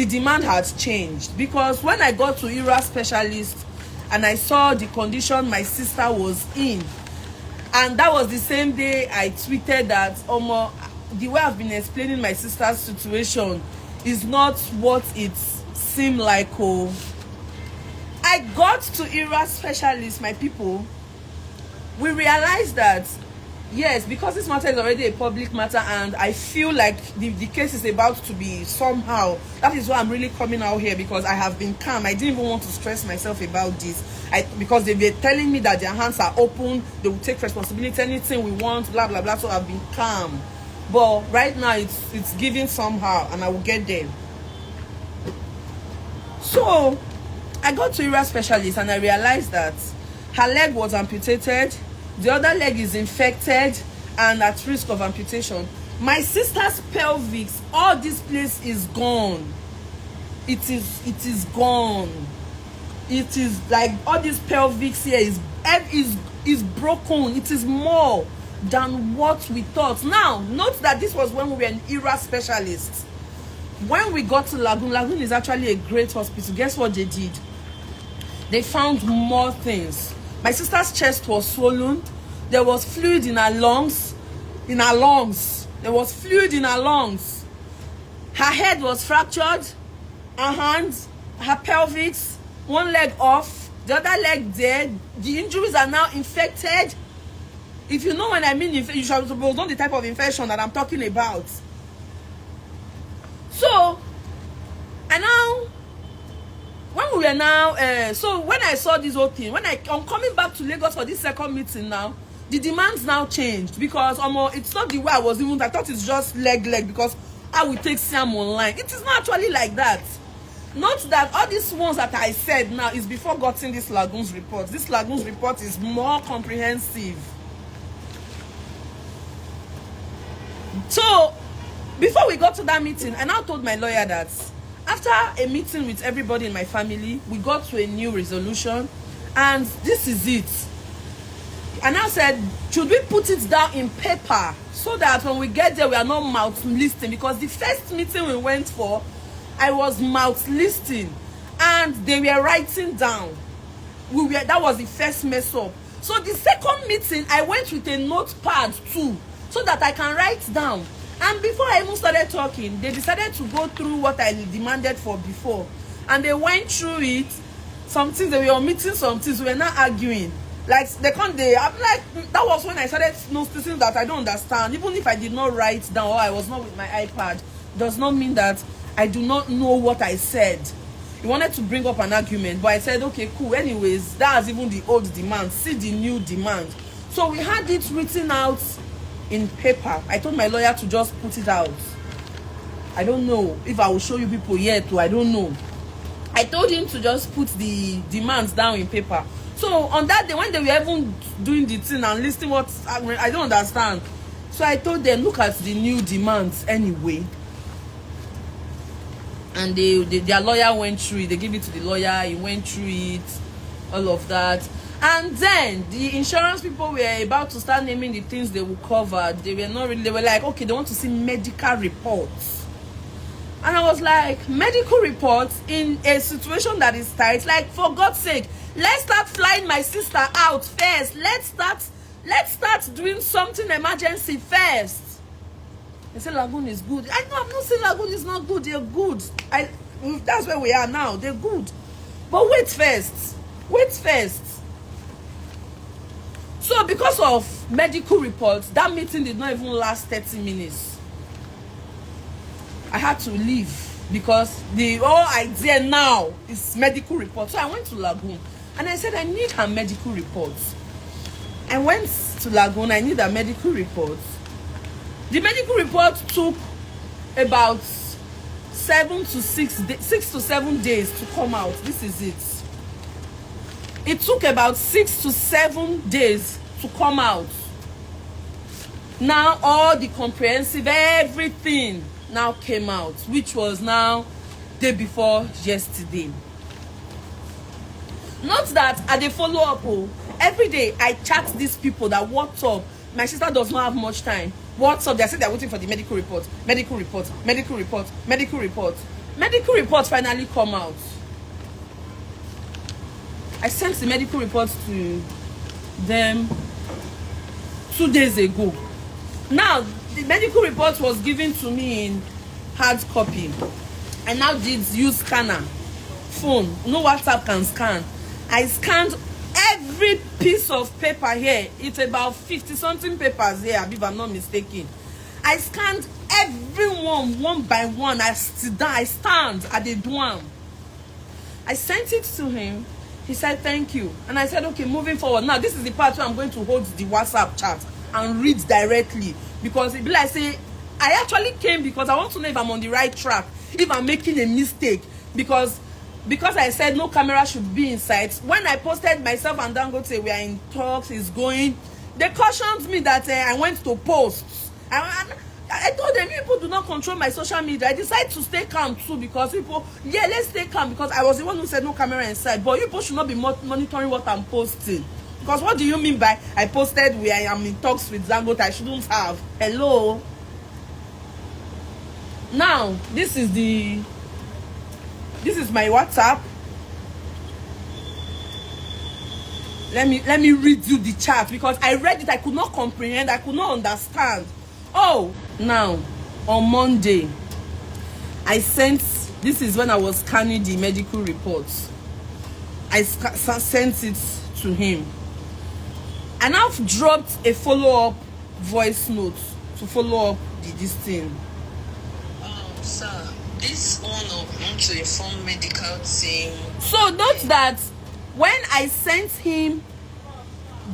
the demand had changed, because when I got to ERA specialist and I saw the condition my sister was in, and that was the same day I tweeted that the way I've been explaining my sister's situation is not what it seemed like. Oh, I got to ERA specialist, my people. We realized that yes, because this matter is already a public matter, and I feel like the case is about to be somehow. That is why I'm really coming out here, because I have been calm. I didn't even want to stress myself about this. Because they were telling me that their hands are open, they will take responsibility, anything we want, blah blah blah. So I've been calm. But right now it's giving somehow, and I will get there. So I got to ERA specialist and I realized that her leg was amputated, the other leg is infected and at risk of amputation. My sister's pelvis, all this place is gone. It is gone. It is like all this pelvis here is broken. It is more than what we thought. Now, note that this was when we were an ERA specialist. When we got to Lagoon is actually a great hospital. Guess what they did? They found more things. My sister's chest was swollen. There was fluid in her lungs. There was fluid in her lungs. Her head was fractured. Her hands, her pelvis, one leg off, the other leg dead. The injuries are now infected. If you know what I mean, you should know the type of infection that I'm talking about. So, and now, when we were now, so when I saw this whole thing, I'm coming back to Lagos for this second meeting now, the demands now changed, because it's not the way I thought it's just leg, because I will take Siam online. It is not actually like that. Note that all these ones that I said now is before getting this Lagoons report. This Lagoons report is more comprehensive. So, before we got to that meeting, I now told my lawyer that after a meeting with everybody in my family, we got to a new resolution, and this is it. And I said, should we put it down in paper so that when we get there, we are not mouth listing? Because the first meeting we went for, I was mouth listing, and they were writing down. That was the first mess up. So the second meeting, I went with a notepad too, so that I can write down. And before I even started talking, they decided to go through what I demanded for before. And they went through it. Some things, they were omitting some things. We were not arguing. Like, I'm like, that was when I started noticing that I don't understand. Even if I did not write down or I was not with my iPad, does not mean that I do not know what I said. He wanted to bring up an argument, but I said, okay, cool. Anyways, that's even the old demand. See the new demand. So we had it written out in paper. I told my lawyer to just put it out. I don't know if I will show you people yet, or I don't know. I told him to just put the demands down in paper. So on that day, when they were even doing the thing and listing what I don't understand, so I told them, look at the new demands anyway. And their lawyer went through it. They gave it to the lawyer. He went through it, all of that. And then the insurance people were about to start naming the things they would cover. They were not really, they were like, okay, they want to see medical reports. And I was like, medical reports in a situation that is tight? Like, for God's sake, let's start flying my sister out first. Let's start doing something emergency first. They say Lagoon is good. I know, I'm not saying Lagoon is not good. They're good. That's where we are now. They're good. But wait first. Wait first. So because of medical reports, that meeting did not even last 30 minutes. I had to leave because the whole idea now is medical reports. So I went to Lagoon and I said, I need her medical reports. I went to Lagoon, I need her medical reports. The medical report took about 6 to 7 days to come out. This is it. It took about 6 to 7 days to come out. Now all the comprehensive, everything now came out, which was now day before yesterday. Not that at the follow-up, every day I chat these people that what's up. My sister does not have much time. What's up? They said they're waiting for the medical report, medical report, medical report, medical report. medical reports finally come out. I sent the medical reports to them 2 days ago. Now, the medical report was given to me in hard copy. I now did use scanner, phone. No WhatsApp can scan. I scanned every piece of paper here. It's about 50-something papers here, if I'm not mistaken. I scanned everyone one by one. I stand at the dorm. I sent it to him. He said, thank you. And I said, okay, moving forward. Now, this is the part where I'm going to hold the WhatsApp chat and read directly. Because it be like, say, I actually came because I want to know if I'm on the right track, if I'm making a mistake. Because I said no camera should be in sight. When I posted myself and Dangote, we are in talks, it's going, they cautioned me that I went to posts. I told them, people do not control my social media. I decided to stay calm too because people, yeah, let's stay calm because I was the one who said no camera inside. But you people should not be monitoring what I'm posting. Because what do you mean by I posted where I am in talks with Dangote? I shouldn't have. Hello? Now, this is my WhatsApp. Let me read you the chat because I read it, I could not comprehend, I could not understand. Oh, now on Monday, I sent, this is when I was scanning the medical reports. I sent it to him. And I've dropped a follow-up voice note to follow up this thing. Sir, this one want to inform medical team. So note that when I sent him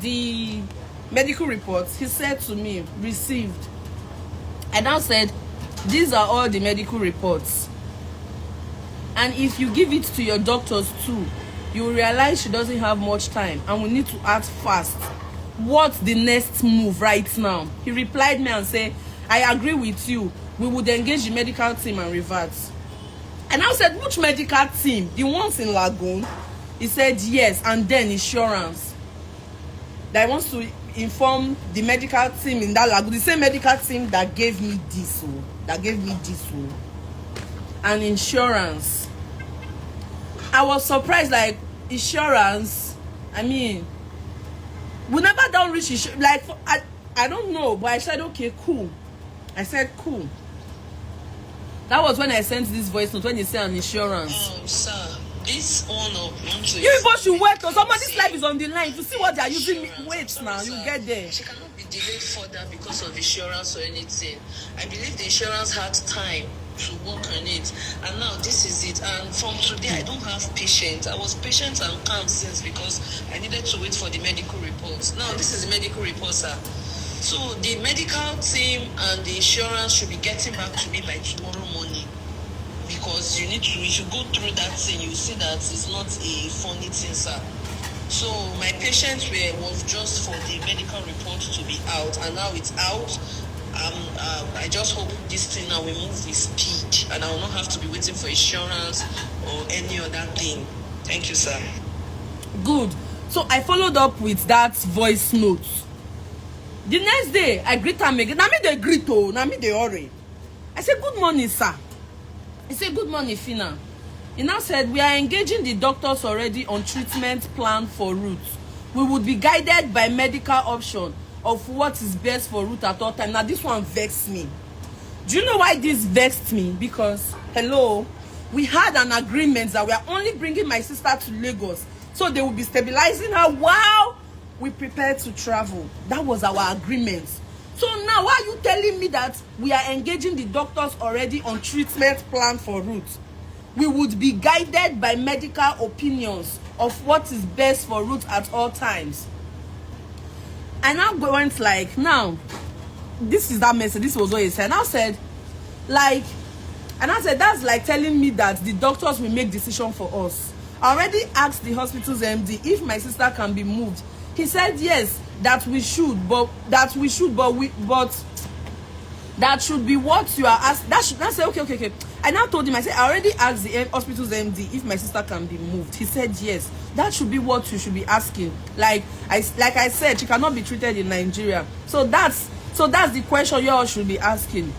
the medical reports, he said to me, received. I now said, these are all the medical reports. And if you give it to your doctors too, you will realize she doesn't have much time and we need to act fast. What's the next move right now? He replied me and said, I agree with you. We would engage the medical team and revert. And I said, which medical team? The ones in Lagoon? He said, yes, and then insurance. That wants to inform the medical team in that Lagoon. The same medical team that gave me this, and insurance. I was surprised, like, insurance, I mean, we never done reach insurance. Like, I don't know, but I said, okay, cool. I said, cool. That was when I sent this voice note, when you say an insurance. Sir, this one you people should wait, because somebody's life is on the line. To see what they are using, wait now, you get there. She cannot be delayed further because of insurance or anything. I believe the insurance had time to work on it, and now this is it. And from today, I don't have patience. I was patient and calm since because I needed to wait for the medical reports. Now this is the medical report, sir. So the medical team and the insurance should be getting back to me by tomorrow morning, because you should go through that thing. You see that it's not a funny thing, sir. So my patience was just for the medical report to be out, and now it's out. I just hope this thing now will move with speed, and I will not have to be waiting for insurance or any other thing. Thank you, sir. Good. So I followed up with that voice note. The next day, I greet him again. Now me they greet, oh, now me they hurry. I said, good morning, sir. He said, good morning, Phyna. He now said, we are engaging the doctors already on treatment plan for Ruth. We would be guided by medical option of what is best for Ruth at all time. Now, this one vexed me. Do you know why this vexed me? Because, hello, we had an agreement that we are only bringing my sister to Lagos, so they will be stabilizing her while we prepare to travel. That was our agreement. So now, why are you telling me that we are engaging the doctors already on treatment plan for Ruth? We would be guided by medical opinions of what is best for Ruth at all times. And now went like, now, this is that message. This was what he said. And I said, like, and I said, that's like telling me that the doctors will make decision for us. I already asked the hospital's MD if my sister can be moved. He said yes, that we should, but that should be what you are asked. That say okay. I now told him, I said, I already asked the hospital's MD if my sister can be moved. He said yes. That should be what you should be asking. Like I said, she cannot be treated in Nigeria. So that's the question you all should be asking.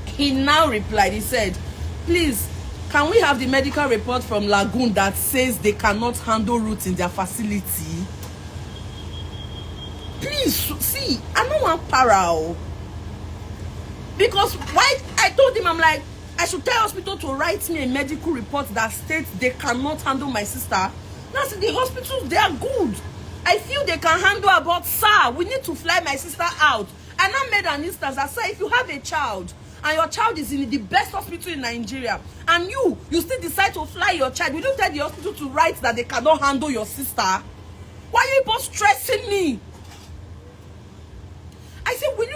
He now replied, he said, please, can we have the medical report from Lagoon that says they cannot handle roots in their facility? Please, see, I don't want para. Because why? I told him, I'm like, I should tell hospital to write me a medical report that states they cannot handle my sister. That's the hospitals, they are good. I feel they can handle about, sir, we need to fly my sister out. And I made an instance that said, if you have a child and your child is in the best hospital in Nigeria, and you still decide to fly your child, will you tell the hospital to write that they cannot handle your sister? Why are you both stressing me? I said, will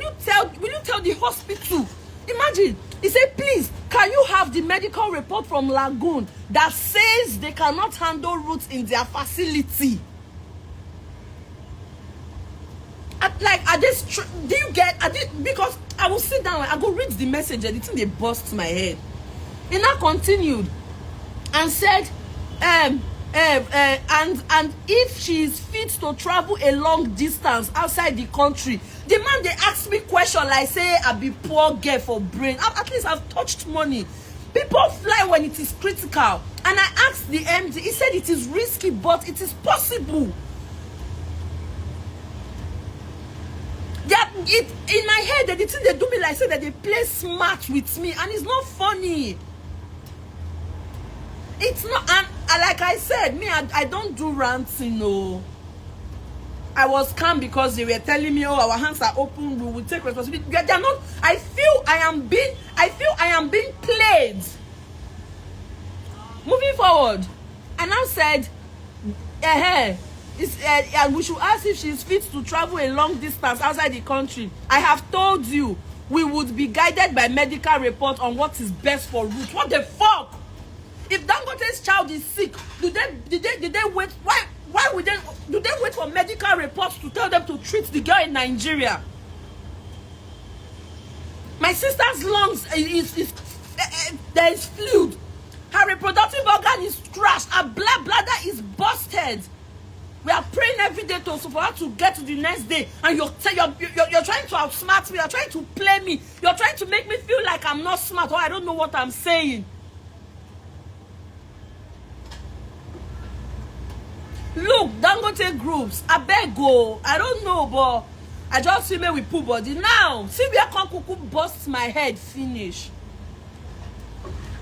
you tell the hospital? Imagine, he said, please, can you have the medical report from Lagoon that says they cannot handle roots in their facility? Are they, do you get, because I will sit down, I go read the message, and the thing, they bust my head. He now continued and said, and if she is fit to travel a long distance outside the country, the man, they ask me question like, say, I be poor girl for brain. At least I've touched money. People fly when it is critical. And I asked the MD, he said it is risky, but it is possible. In my head, the thing they do me like, say that they play smart with me, and it's not funny. It's not, and like I said, me, I don't do ranting, no. I was calm because they were telling me, oh, our hands are open, we will take responsibility. They're not. I feel I am being played. Moving forward, and I said, and we should ask if she is fit to travel a long distance outside the country. I have told you, we would be guided by medical report on what is best for Ruth. What the fuck? If Dangote's child is sick, did they wait? Why would they? Do they wait for medical reports to tell them to treat the girl in Nigeria? My sister's lungs there is fluid. Her reproductive organ is crushed. Her bladder is busted. We are praying every day for her to get to the next day, and you're trying to outsmart me. You're trying to play me. You're trying to make me feel like I'm not smart, or I don't know what I'm saying. Look, Dangote Groups, I beg go. I don't know, but I just feel me with poor body. Now, see where Konkuku busts my head, finish.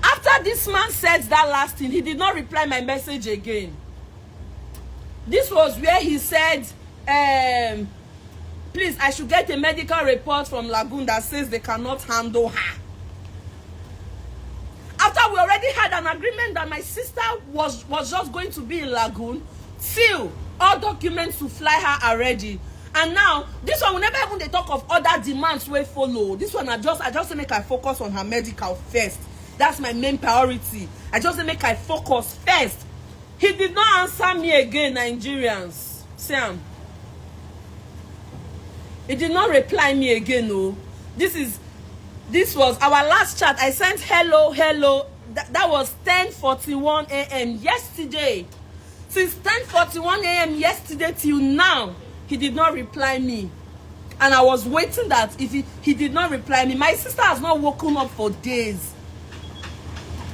After this man said that last thing, he did not reply my message again. This was where he said, please, I should get a medical report from Lagoon that says they cannot handle her. After we already had an agreement that my sister was just going to be in Lagoon, till all documents to fly her are ready. And now, this one, we never even they talk of other demands we follow. This one, I just make her focus on her medical first. That's my main priority. I just make her focus first. He did not answer me again, Nigerians. Sam. He did not reply me again, no. This was our last chat. I sent hello. That was 10:41 a.m. yesterday. Since 10:41 a.m. yesterday till now, he did not reply me. And I was waiting that if he did not reply me, my sister has not woken up for days.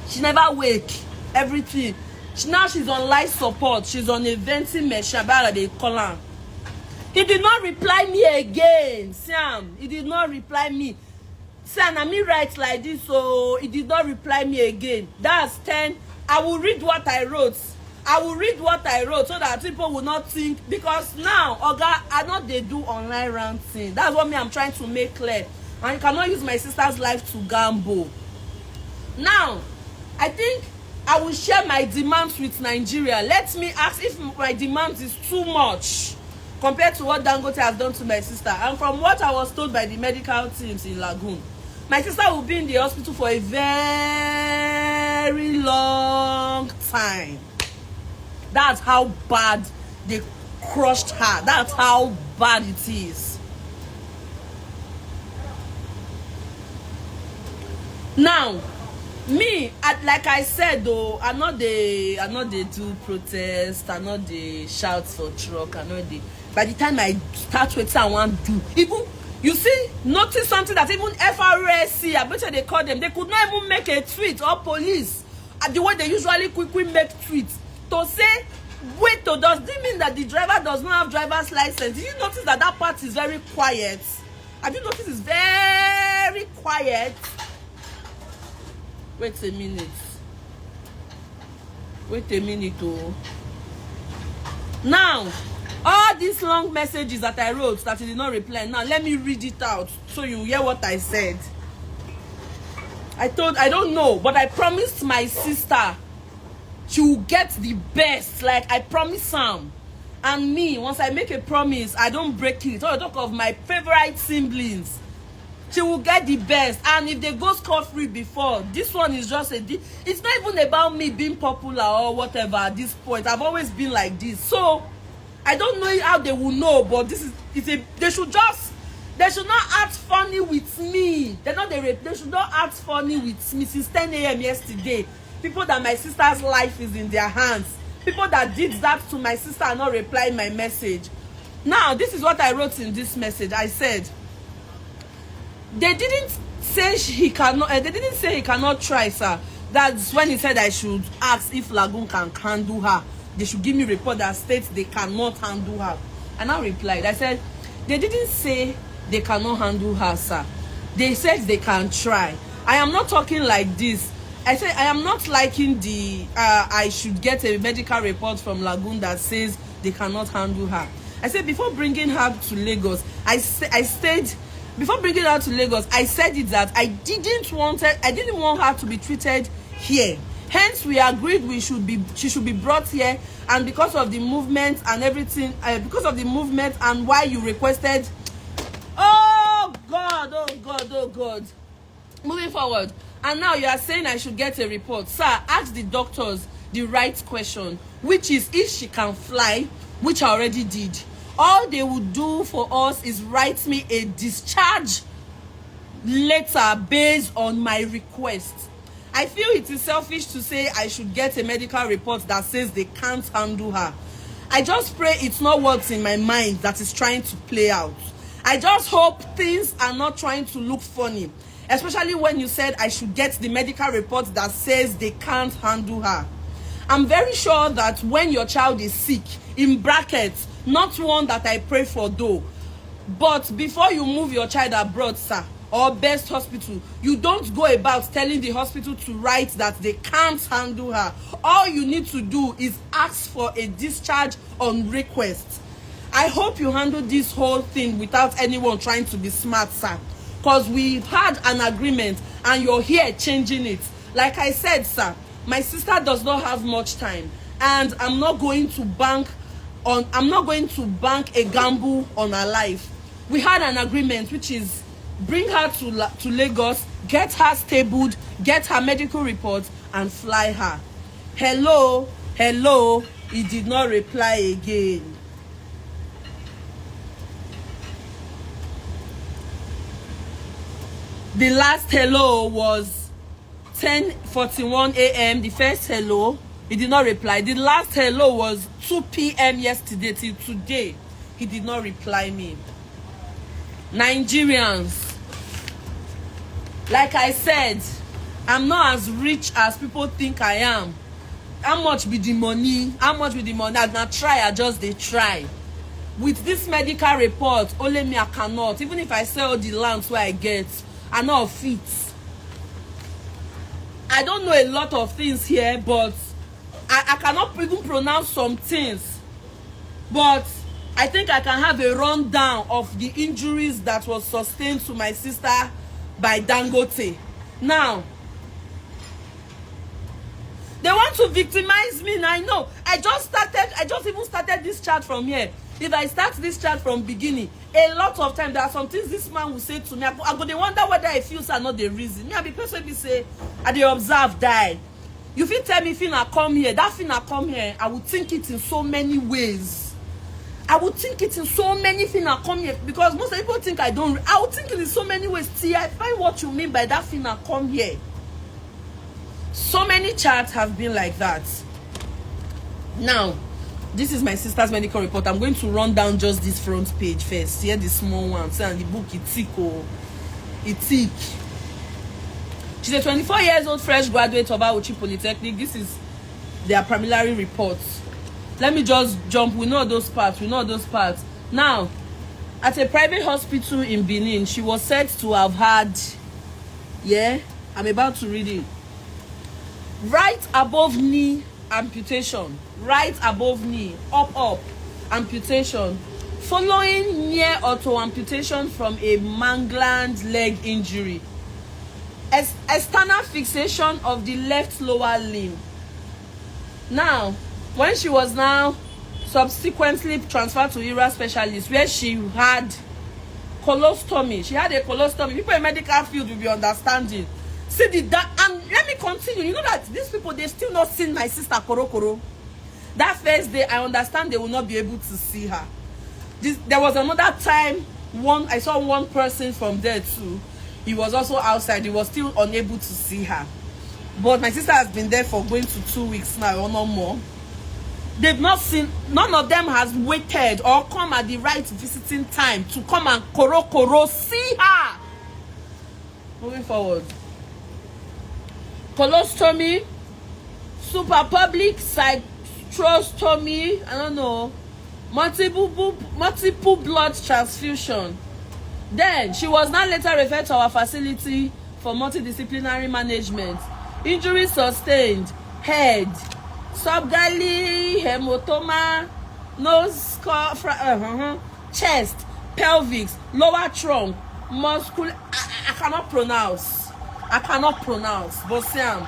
She never wake. Everything. Now she's on life support. She's on a venting machine. They call her. He did not reply me again. Sam, he did not reply me. Sam, I mean write like this, so he did not reply me again. That's 10. I will read what I wrote. So that people will not think, because now, Oga, I know they do online ranting. That's what I'm trying to make clear. And you cannot use my sister's life to gamble. Now, I think I will share my demands with Nigeria. Let me ask if my demands is too much compared to what Dangote has done to my sister. And from what I was told by the medical teams in Lagoon, my sister will be in the hospital for a very long time. That's how bad they crushed her. That's how bad it is. Now, me, like I said though, I know they do protest, I know they shout for truck, I know they. By the time I start with I want to do, You see, notice something that even FRSC, I bet you they call them, they could not even make a tweet, or police, at the way they usually quickly make tweets, to say, wait, does this mean that the driver does not have driver's license? Did you notice that that part is very quiet? Have you noticed it's very quiet? Wait a minute. Wait a minute, oh. Now, all these long messages that I wrote that he did not reply, now let me read it out so you hear what I said. I don't know, but I promised my sister she will get the best, like I promised Sam. And me, once I make a promise, I don't break it. I talk of my favorite siblings. She will get the best. And if they go scot-free before, this one is just it's not even about me being popular or whatever at this point. I've always been like this. So I don't know how they will know, but they should not act funny with me. They should not act funny with me since 10 a.m. yesterday. People that my sister's life is in their hands. People that did that to my sister and not replying my message. Now, this is what I wrote in this message. I said, they didn't say he cannot try, sir. That's when he said I should ask if Lagoon can handle her. They should give me a report that states they cannot handle her. And I replied, I said, they didn't say they cannot handle her, sir. They said they can try. I am not talking like this. I said I am not liking the I should get a medical report from Lagoon that says they cannot handle her. I said before bringing her to Lagos, I said before bringing her to Lagos, I said it that I didn't want her to be treated here. Hence, we agreed she should be brought here, and because of the movement and everything, because of the movement and why you requested. Oh God, oh God, oh God. Moving forward. And now you are saying I should get a report. Sir, ask the doctors the right question, which is if she can fly, which I already did. All they would do for us is write me a discharge letter based on my request. I feel it is selfish to say I should get a medical report that says they can't handle her. I just pray it's not what's in my mind that is trying to play out. I just hope things are not trying to look funny. Especially when you said I should get the medical report that says they can't handle her. I'm very sure that when your child is sick, in brackets, not one that I pray for though, but before you move your child abroad, sir, or best hospital, you don't go about telling the hospital to write that they can't handle her. All you need to do is ask for a discharge on request. I hope you handle this whole thing without anyone trying to be smart, sir. Because we've had an agreement and you're here changing it. Like I said, sir, my sister does not have much time, and I'm not going to bank a gamble on her life. We had an agreement, which is bring her to Lagos, get her stabled, get her medical report, and fly her. Hello, hello. He did not reply again. The last hello was 10:41 a.m. The first hello, he did not reply. The last hello was 2 p.m. yesterday till today. He did not reply me. Nigerians, like I said, I'm not as rich as people think I am. How much be the money? How much be the money? I not try, I just they try. With this medical report, only me I cannot. Even if I sell the lands where I get, I know fit. I don't know a lot of things here, but I cannot even pronounce some things. But I think I can have a rundown of the injuries that was sustained to my sister by Dangote. Now, they want to victimize me, and I know. I just even started this chat from here. If I start this chat from beginning, a lot of time there are some things this man will say to me. I go they wonder whether I feel are not the reason. Me, I be person be say, I dey observe die. You feel tell me Phyna come here, that Phyna come here, I would think it in so many ways. I would think it in so many Phyna come here, because most people think I don't. I would think it in so many ways. See, I find what you mean by that Phyna come here. So many chats have been like that. Now, This is my sister's medical report. I'm going to run down just this front page first. Here, the small one. See, and the book, it's thick. Oh, it's thick. She's a 24 years old fresh graduate of Auchi Polytechnic. This is their preliminary reports. Let me just jump. We know those parts. Now, at a private hospital in Benin, she was said to have had, I'm about to read it. Right above knee amputation. Right above knee, up, amputation. Following near auto amputation from a mangled leg injury. External fixation of the left lower limb. Now, when she was now subsequently transferred to ERA specialist, where she had colostomy. She had a colostomy. People in medical field will be understanding. See and let me continue. You know that these people, they still not seen my sister Korokoro. That first day, I understand they will not be able to see her. There was another time, I saw one person from there too. He was also outside. He was still unable to see her. But my sister has been there for going to 2 weeks now or no more. They've not seen, none of them has waited or come at the right visiting time to come and Korokoro see her. Moving forward. Colostomy, super public cystostomy, I don't know, multiple blood transfusion. Then she was now later referred to our facility for multidisciplinary management. Injuries sustained: head, subgalley, hematoma, nose, chest, pelvis, lower trunk, muscular. I cannot pronounce. But Sam.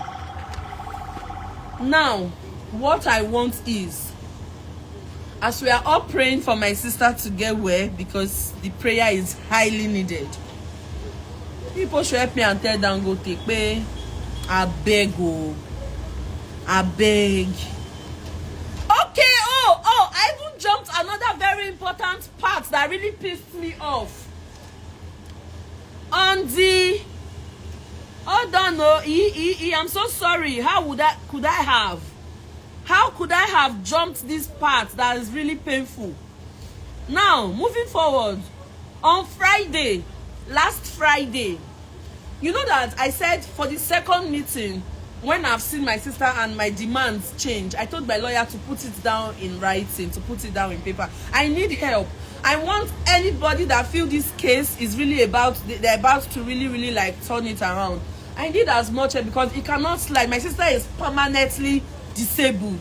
Now, what I want is, as we are all praying for my sister to get well, because the prayer is highly needed. People should help me and tell Dangote, I beg. Okay, I even jumped another very important part that really pissed me off. On the, hold on, I'm so sorry. How could I have jumped this part that is really painful? Now, moving forward, on Friday, last Friday, you know that I said for the second meeting, when I've seen my sister and my demands change, I told my lawyer to put it down in writing, to put it down in paper. I need help. I want anybody that feel this case is really they're about to really like turn it around. I need as much help because it cannot slide. My sister is permanently disabled.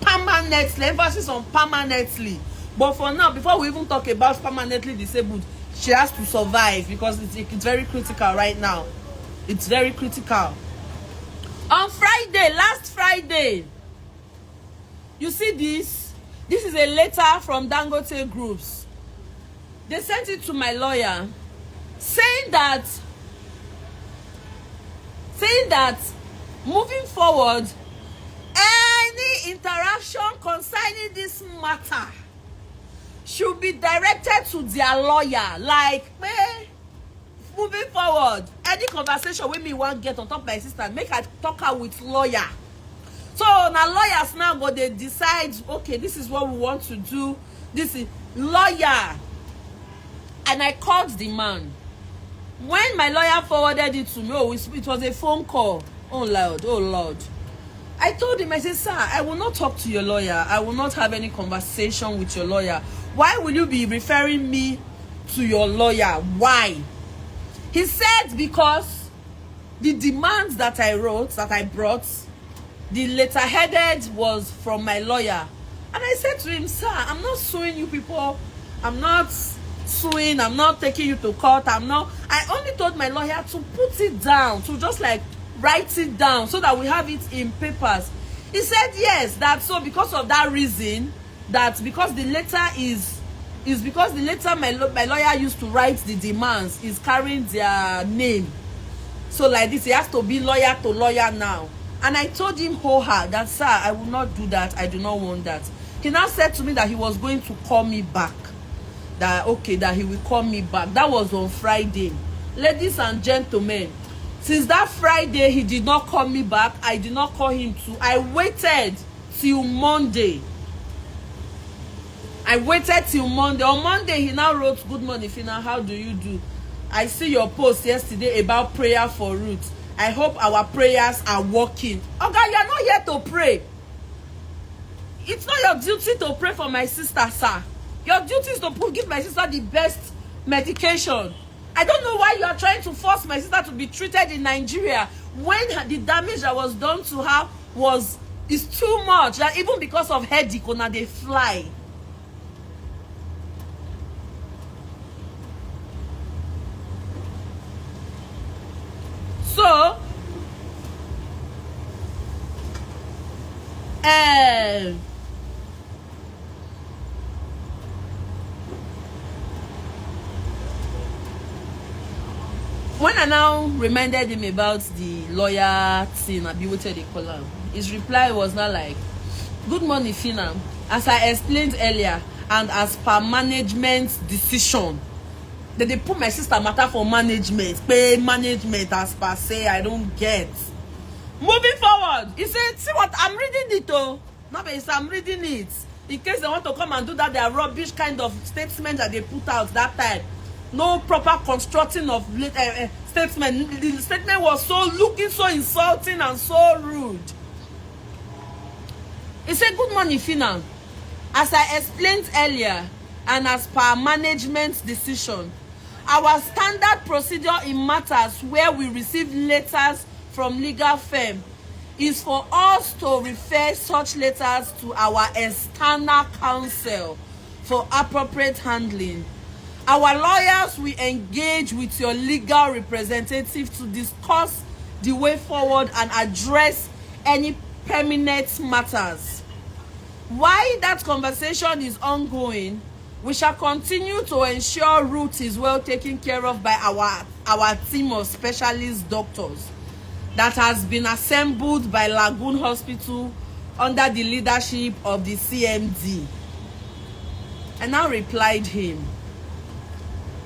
Permanently, emphasis on permanently. But for now, before we even talk about permanently disabled, she has to survive because it's very critical right now. It's very critical. On Friday, last Friday, you see this? This is a letter from Dangote Groups. They sent it to my lawyer saying that moving forward, any interaction concerning this matter should be directed to their lawyer. Like, moving forward, any conversation with me won't get on top of my sister, make I talk her with lawyer. So now lawyers now, but they decide, okay, this is what we want to do. This is lawyer. And I called the man. When my lawyer forwarded it to me, it was a phone call. Oh Lord. I told him, I said, sir, I will not talk to your lawyer. I will not have any conversation with your lawyer. Why will you be referring me to your lawyer? Why? He said, because the demands that I brought, the letter headed was from my lawyer. And I said to him, sir, I'm not suing you people. I'm not suing. I'm not taking you to court. I only told my lawyer to put it down, to just like write it down so that we have it in papers. He said, yes, that's so because of that reason, that because the letter is because the letter my lawyer used to write the demands is carrying their name. So like this, he has to be lawyer to lawyer now. And I told him that, sir, I will not do that. I do not want that. He now said to me that he was going to call me back. That he will call me back. That was on Friday. Ladies and gentlemen, since that Friday, he did not call me back. I did not call him too. I waited till Monday. I waited till Monday. On Monday, he now wrote, "Good morning, Phyna. How do you do? I see your post yesterday about prayer for Ruth. I hope our prayers are working." Okay, you are not here to pray. It's not your duty to pray for my sister, sir. Your duty is to give my sister the best medication. I don't know why you are trying to force my sister to be treated in Nigeria when the damage that was done to her is too much. That even because of headache, now they fly. So, when I now reminded him about the lawyer thing, what they call him, his reply was not like, "Good morning, Phyna. As I explained earlier, and as per management decision," that they put my sister matter for management, pay management as per se. I don't get. Moving forward, he said, "See what I'm reading it, oh, no, but I'm reading it in case they want to come and do that their rubbish kind of statement that they put out that time. No proper constructing of statement. The statement was looking so insulting and so rude." He said, "Good morning, Phyna. As I explained earlier, and as per management decision, our standard procedure in matters where we receive letters from legal firm is for us to refer such letters to our external counsel for appropriate handling. Our lawyers will engage with your legal representative to discuss the way forward and address any permanent matters. While that conversation is ongoing, we shall continue to ensure Ruth is well taken care of by our team of specialist doctors that has been assembled by Lagoon Hospital under the leadership of the CMD." I now replied him.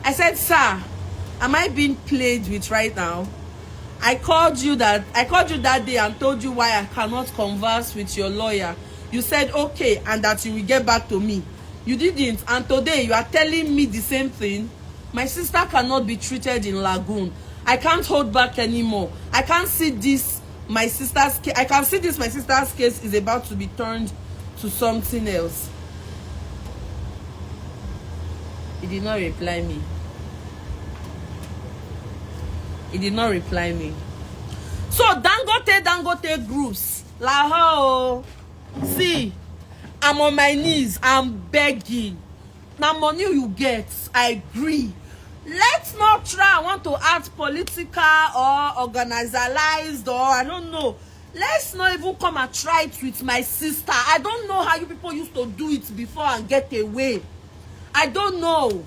I said, "Sir, am I being played with right now? I called you that day and told you why I cannot converse with your lawyer. You said okay and that you will get back to me. You didn't, and today you are telling me the same thing. My sister cannot be treated in Lagoon. I can't hold back anymore. I can't see this my sister's case. I can see this my sister's case is about to be turned to something else." He did not reply me. He did not reply me. So Dangote Groups, Lahore, see, I'm on my knees, I'm begging. Now money you get, I agree. Let's not try, I want to act political or organized or I don't know. Let's not even come and try it with my sister. I don't know how you people used to do it before and get away. I don't know.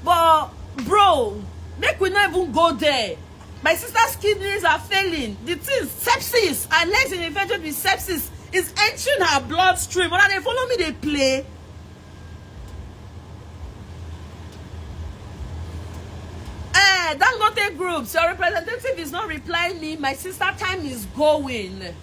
But bro, make we not even go there. My sister's kidneys are failing. The thing, sepsis, her legs are infected with sepsis, is entering her bloodstream. When they follow me, they play. Dangote Group, your representative is not replying me. My sister time is going.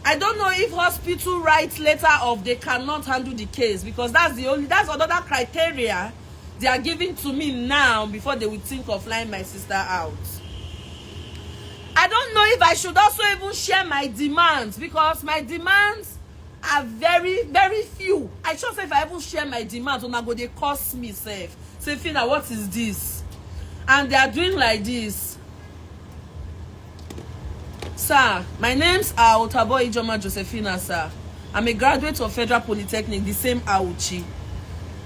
I don't know if hospital writes letter of they cannot handle the case, because that's another criteria they are giving to me now before they will think of flying my sister out. I don't know if I should also even share my demands, because my demands are very, very few. I should say if I even share my demands, when I go, they cost me safe. Say, Phyna, what is this? And they are doing like this. Sir, my name's Otabo Ijoma Josephina, sir. I'm a graduate of Federal Polytechnic, the same Auchi.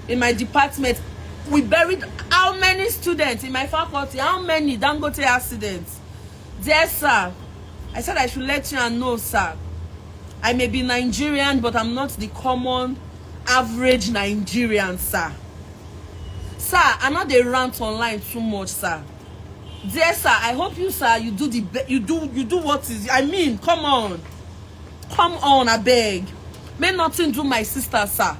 In my department, we buried how many students in my faculty? How many Dangote accidents? Dear sir, I said I should let you know, sir. I may be Nigerian, but I'm not the common average Nigerian, sir. Sir, I'm not a rant online too much, sir. Dear sir, I hope you, sir, you do what is. I mean, come on, I beg. May nothing do my sister, sir.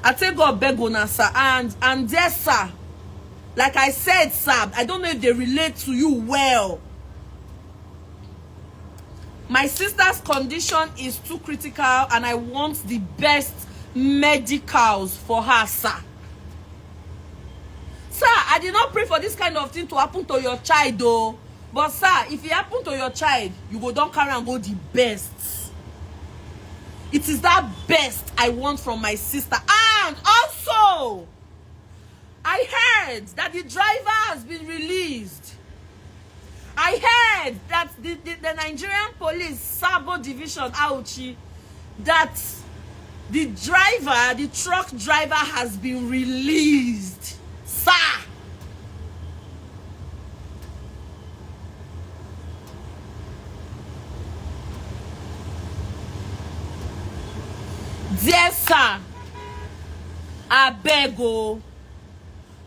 I take God beg on, sir, and dear sir, like I said, sir, I don't know if they relate to you well. My sister's condition is too critical, and I want the best medicals for her, sir. Sir, I did not pray for this kind of thing to happen to your child, though. But sir, if it happen to your child, you go don't carry and go the best. It is that best I want from my sister. And also, I heard that the driver has been released. I heard that the Nigerian police, Sabo Division, Auchi, that the driver, the truck driver has been released. Sir. Dear sir, I beg you,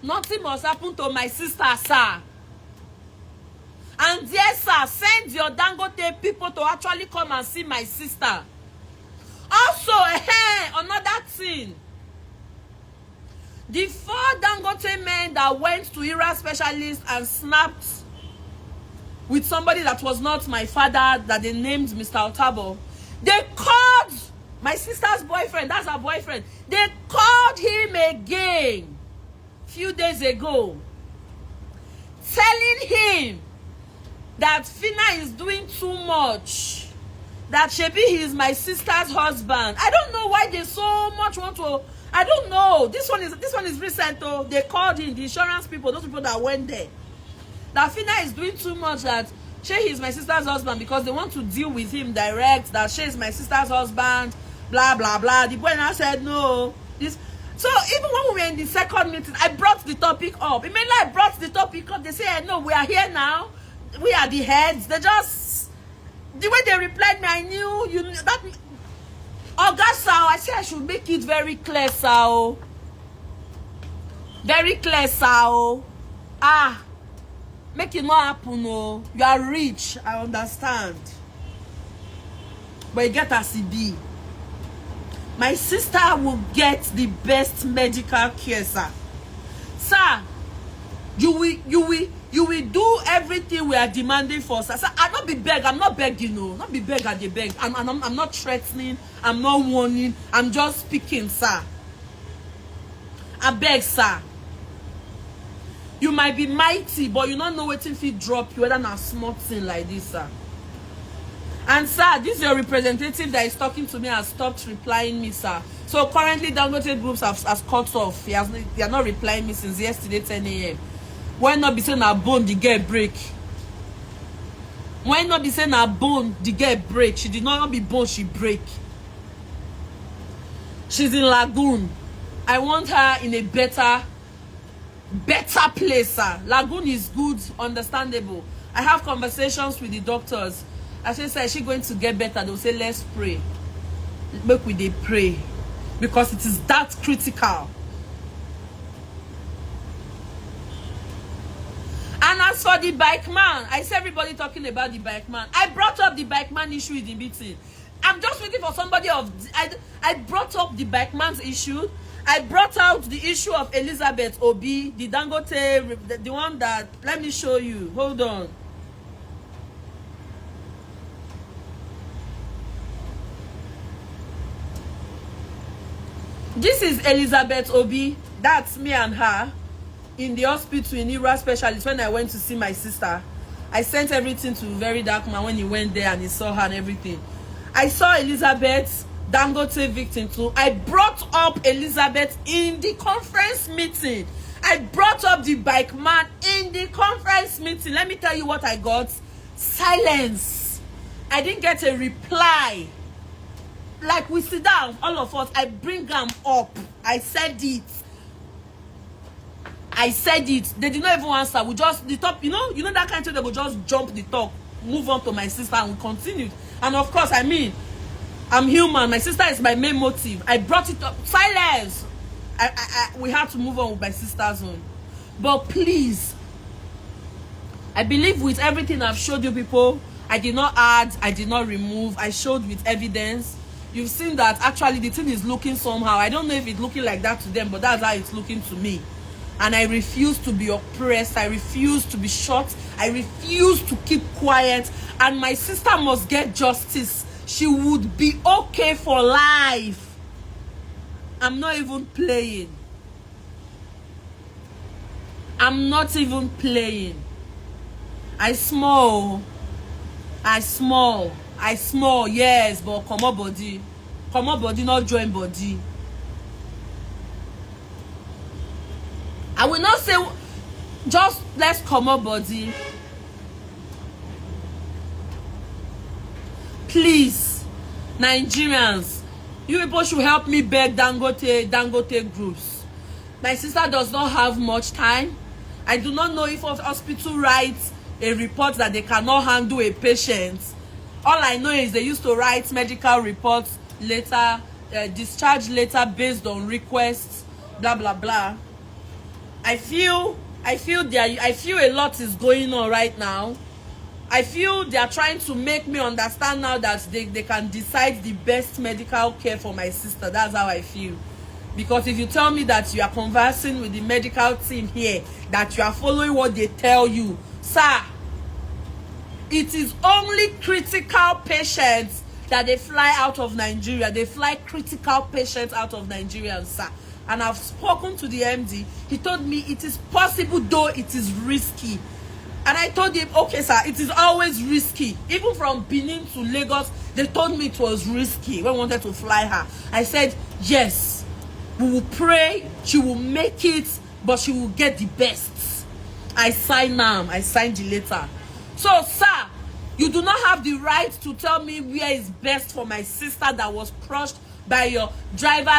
nothing must happen to my sister, sir. And dear sir, send your Dangote people to actually come and see my sister. Also, another thing. The 4 Dangote men that went to Ira specialist and snapped with somebody that was not my father, that they named Mr. Otabo, they called my sister's boyfriend, that's her boyfriend, they called him again a few days ago, telling him that Phyna is doing too much, that Shebi he is my sister's husband. I don't know why they so much want to, I don't know. This one is recent though. They called him, the insurance people, those people that went there, that Phyna is doing too much, that She is my sister's husband, because they want to deal with him direct, that She is my sister's husband, blah blah blah. The boy now said no. This, so even when we were in the second meeting, I brought the topic up. Immediately I brought the topic up, they say, no, we are here now, we are the heads. They just, the way they replied me, I knew you that. Oh gosh, sir, I said I should make it very clear, sir. Very clear, sir. Ah, make it not happen, no. You are rich, I understand, but you get a CB. My sister will get the best medical care, sir. Sir, you will do everything we are demanding for, sir. Sir, I not be beg. I'm not begging, no. Not be beg and they beg. I'm not threatening. I'm not warning. I'm just speaking, sir. I beg, sir. You might be mighty, but you don't know what if it drop you, whether not small thing like this, sir. And sir, this your representative that is talking to me has stopped replying me, sir. So currently Dangote Group has cut off. They are not replying me since yesterday 10 a.m. Why not be saying a bone the girl break? Why not be saying a bone the girl break? She did not be bone, she break. She's in Lagoon. I want her in a better place, sir. Lagoon is good, understandable. I have conversations with the doctors. I say, sir, is she going to get better? They'll say, let's pray. Make we they pray. Because it is that critical. And as for the bike man, I see everybody talking about the bike man. I brought up the bike man issue in the meeting. I'm just waiting for somebody of... I brought up the bike man's issue. I brought out the issue of Elizabeth Obi, the Dangote, the one that... Let me show you. Hold on. This is Elizabeth Obi. That's me and her in the hospital in Ira specialist when I went to see my sister. I sent everything to Very Dark Man when he went there and he saw her and everything. I saw Elizabeth, Dangote victim too. I brought up Elizabeth in the conference meeting. I brought up the bike man in the conference meeting. Let me tell you what I got. Silence. I didn't get a reply. Like we sit down, all of us, I bring them up. I said it. They did not even answer. We just, the top, you know that kind of thing, they will just jump the top, move on to my sister, and we continued. And of course, I mean, I'm human. My sister is my main motive. I brought it up. Silence. We have to move on with my sister's own. But please, I believe with everything I've showed you people, I did not add, I did not remove. I showed with evidence. You've seen that actually the thing is looking somehow. I don't know if it's looking like that to them, but that's how it's looking to me. And I refuse to be oppressed. I refuse to be shot. I refuse to keep quiet. And my sister must get justice. She would be okay for life. I'm not even playing. I'm not even playing. I small, yes, but come on body, not join body. I will not say just let's come on body. Please, Nigerians, you people should help me beg Dangote Groups. My sister does not have much time. I do not know if a hospital writes a report that they cannot handle a patient. All I know is they used to write medical reports later, discharge later based on requests, blah blah blah. I feel a lot is going on right now. I feel they are trying to make me understand now that they can decide the best medical care for my sister. That's how I feel. Because if you tell me that you are conversing with the medical team here, that you are following what they tell you, sir, it is only critical patients that they fly out of Nigeria. They fly critical patients out of Nigeria, sir. And I've spoken to the MD. He told me it is possible, though it is risky. And I told him, okay, sir, it is always risky. Even from Benin to Lagos, they told me it was risky when we wanted to fly her. I said, yes. We will pray she will make it, but she will get the best. I signed the letter. So, sir, you do not have the right to tell me where is best for my sister that was crushed by your driver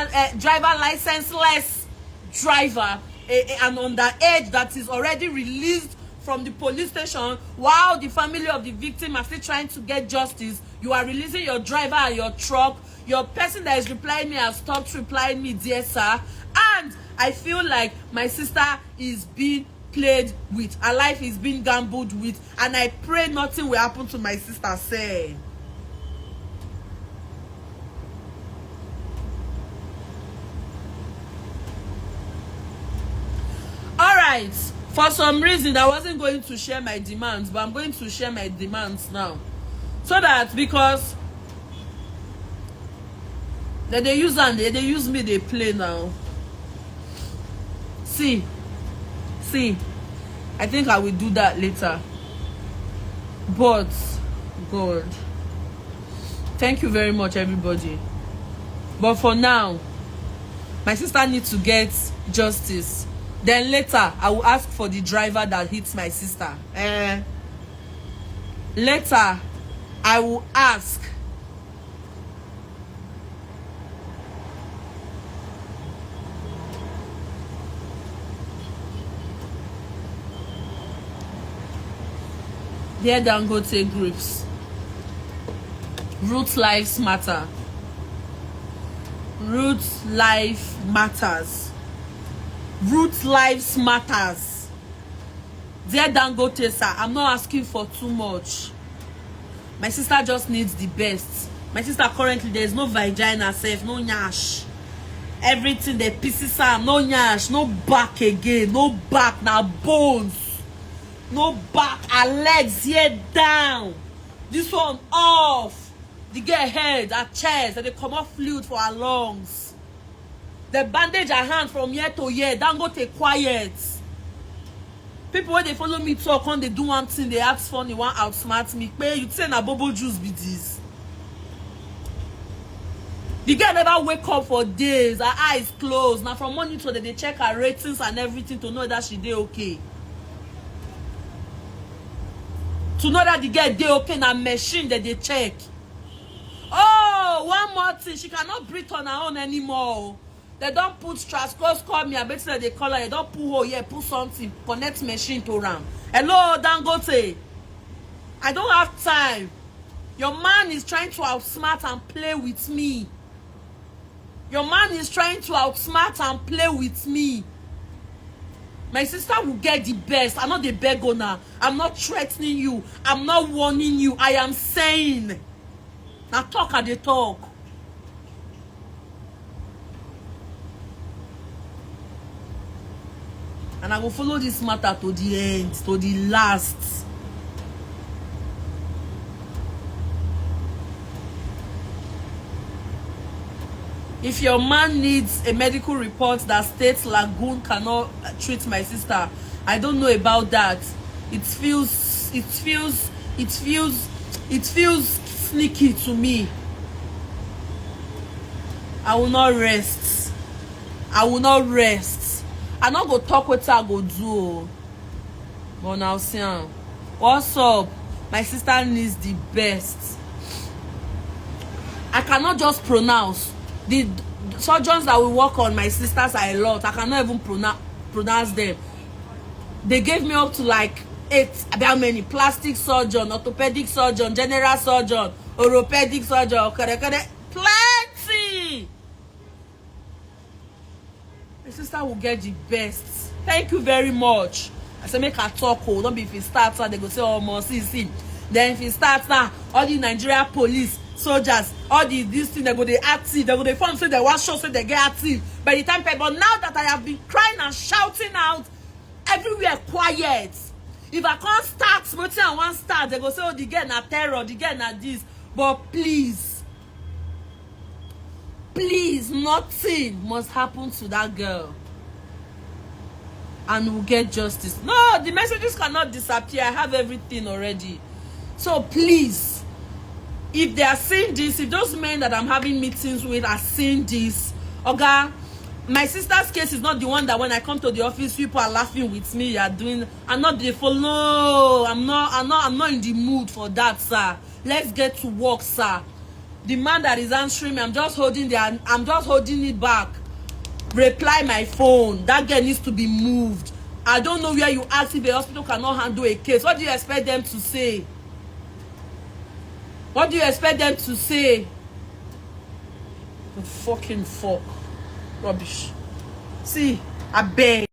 licenseless driver, and on the edge that is already released from the police station, while the family of the victim are still trying to get justice. You are releasing your driver and your truck. Your person that is replying me has stopped replying me, dear sir. And I feel like my sister is being played with. Her life is being gambled with. And I pray nothing will happen to my sister, say. Alright. For some reason, I wasn't going to share my demands, but I'm going to share my demands now. So that, because they use me, they play now. See, I think I will do that later. But, God, thank you very much, everybody. But for now, my sister needs to get justice. Then later, I will ask for the driver that hits my sister. Later, I will ask. Dear Dangote Groups, Root lives matter. Root life matters. Root lives matters. Dear Dangote, sir, I'm not asking for too much. My sister just needs the best. My sister currently, there is no vagina safe, no nyash. Everything the pieces are no nyash, no back again, no back, now bones. No back, her legs here down. This one off. The girl head, her chest, and they come off fluid for her lungs. The bandage her hand from year to year. Dangote quiet. People when they follow me talk, when they do one thing, they act funny, want outsmart me. But you say na bobo juice be this. The girl never wake up for days. Her eyes closed. Now from morning to day, they check her ratings and everything to know that she dey okay. To know that the girl dey okay, na machine that they check. Oh, one more thing, she cannot breathe on her own anymore. They don't put strascos, call me, I bet you they call her, they don't put her here, put something, connect machine to ram. Hello, Dangote. I don't have time. Your man is trying to outsmart and play with me. Your man is trying to outsmart and play with me. My sister will get the best. I'm not the beggar now. I'm not threatening you. I'm not warning you. I am saying. Now talk at the talk. And I will follow this matter to the end, to the last. If your man needs a medical report that states Lagoon cannot treat my sister, I don't know about that. It feels sneaky to me. I will not rest. I will not rest. I not go talk what I go do. But now, see, what's up? My sister needs the best. I cannot just pronounce. The surgeons that will work on my sisters are a lot. I cannot even pronounce them. They gave me up to like 8, about many: plastic surgeon, orthopedic surgeon, general surgeon, orthopedic surgeon, plenty. My sister will get the best. Thank you very much. I say make her talk. Oh, don't be if it starts they go say, oh, more see. Then if it starts now, all the Nigeria police, soldiers, all this thing, they go they active, they go they form, say they want show, say they get active. By the time, but now that I have been crying and shouting out, everywhere quiet. If I can't start smoking and one start, they go say, oh, the girl na terror, the girl na this. But please, nothing must happen to that girl. And we'll get justice. No, the messages cannot disappear. I have everything already. So please, if they are seeing this, if those men that I'm having meetings with are seeing this, okay, my sister's case is not the one that when I come to the office, people are laughing with me. I'm not the follow. I'm not in the mood for that, sir. Let's get to work, sir. The man that is answering me, I'm just holding it back. Reply my phone. That girl needs to be moved. I don't know where you ask if the hospital cannot handle a case. What do you expect them to say? What do you expect them to say? The fucking fuck. Rubbish. See, I beg.